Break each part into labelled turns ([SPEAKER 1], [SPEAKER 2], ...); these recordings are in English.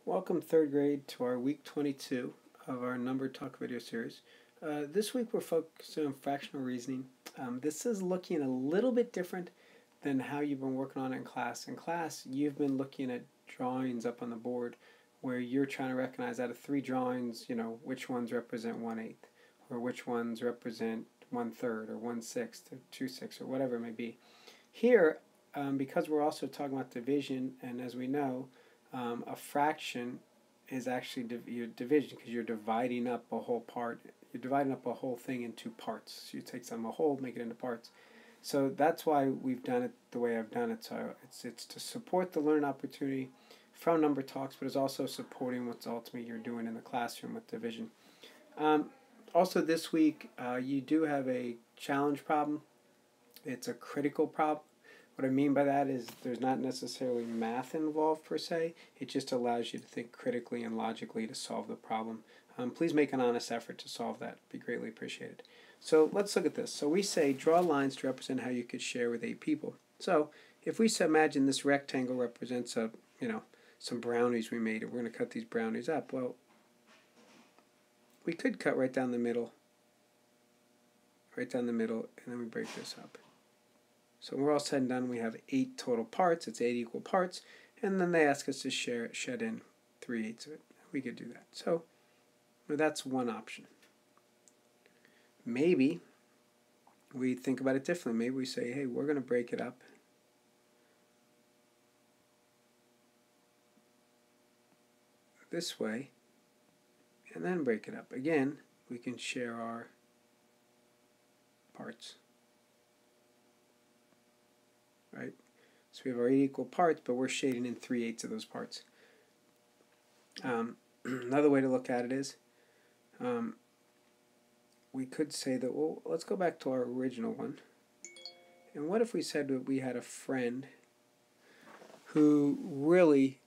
[SPEAKER 1] Welcome third grade to our week 22 of our number talk video series. This week we're focusing on fractional reasoning. This is looking a little bit different than how you've been working on it in class. In class, you've been looking at drawings up on the board where you're trying to recognize out of three drawings, which ones represent 1/8, or which ones represent 1/3, or 1/6, or 2/6, or whatever it may be. Here, because we're also talking about division, and as we know, a fraction is actually your division, because you're dividing up a whole part. You're dividing up a whole thing into parts. So you take some a whole, make it into parts. So that's why we've done it the way I've done it. So it's to support the learning opportunity from number talks, but it's also supporting what's ultimately you're doing in the classroom with division. Also this week, you do have a challenge problem. It's a critical problem. What I mean by that is there's not necessarily math involved per se. It just allows you to think critically and logically to solve the problem. Please make an honest effort to solve that. It'd be greatly appreciated. So let's look at this. So we say draw lines to represent how you could share with 8 people. So if we imagine this rectangle represents some brownies we made, and we're going to cut these brownies up. Well, we could cut right down the middle, and then we break this up. So when we're all said and done, we have 8 total parts. It's 8 equal parts. And then they ask us to shed in 3/8 of it. We could do that. So that's one option. Maybe we think about it differently. Maybe we say, hey, we're going to break it up this way and then break it up. Again, we can share our parts. Right? So we have our 8 equal parts, but we're shading in 3/8 of those parts. Another way to look at it is, we could say that, well, let's go back to our original one. And what if we said that we had a friend who really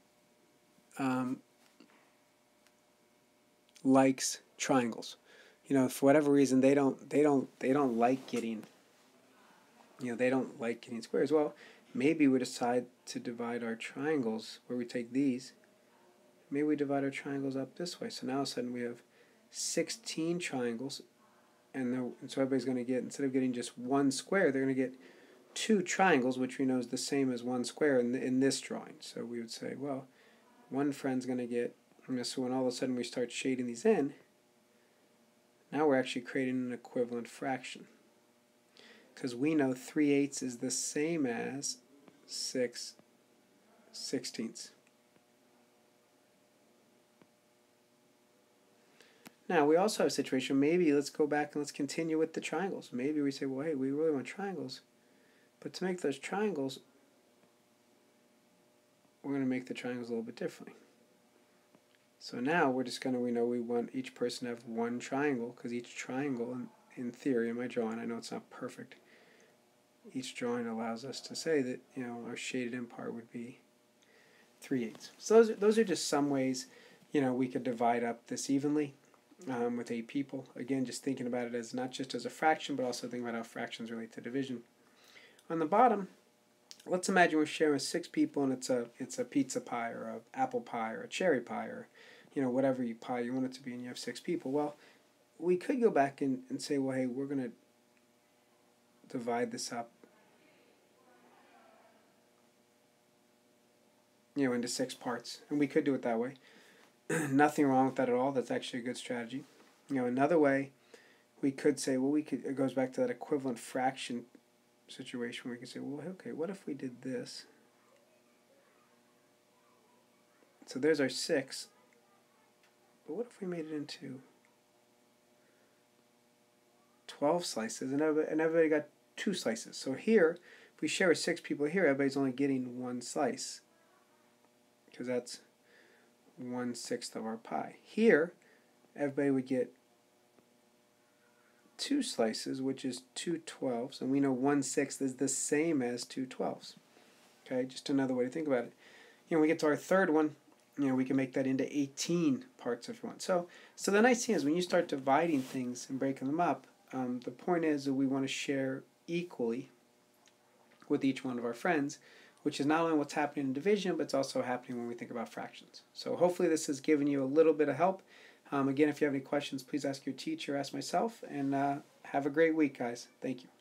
[SPEAKER 1] likes triangles? For whatever reason, they don't like getting they don't like getting squares. Well, maybe we decide to divide our triangles, where we take these, maybe we divide our triangles up this way. So now all of a sudden we have 16 triangles, and so everybody's going to get, instead of getting just one square, they're going to get 2 triangles, which we know is the same as 1 square in this drawing. So we would say, well, one friend's going to get, so when all of a sudden we start shading these in, now we're actually creating an equivalent fraction. Because we know 3/8 is the same as 6/16. Now, we also have a situation, maybe let's go back and let's continue with the triangles. Maybe we say, well, hey, we really want triangles. But to make those triangles, we're going to make the triangles a little bit differently. So now we're just going to, we know we want each person to have one triangle, because each triangle, in theory, in my drawing, I know it's not perfect, each drawing allows us to say that our shaded in part would be 3/8. So those are just some ways we could divide up this evenly with 8 people. Again, just thinking about it as not just as a fraction, but also thinking about how fractions relate to division. On the bottom, let's imagine we're sharing with 6 people, and it's a pizza pie, or an apple pie, or a cherry pie, or whatever pie you want it to be, and you have 6 people. Well, we could go back and say, well, hey, we're going to divide this up into 6 parts, and we could do it that way. Nothing wrong with that at all. That's actually a good strategy. Another way we could say, well, it goes back to that equivalent fraction situation where we could say, well, okay, what if we did this? So there's our 6, but what if we made it into 12 slices, and everybody got 2 slices? So here, if we share with 6 people here, everybody's only getting 1 slice, because that's 1/6 of our pie. Here, everybody would get 2 slices, which is 2 12s, and we know 1/6 is the same as 2 12s. Okay, just another way to think about it. We get to our third one, we can make that into 18 parts if we want. So the nice thing is, when you start dividing things and breaking them up, the point is that we want to share equally with each one of our friends, which is not only what's happening in division, but it's also happening when we think about fractions. So hopefully this has given you a little bit of help. Again, if you have any questions, please ask your teacher, ask myself, and have a great week, guys. Thank you.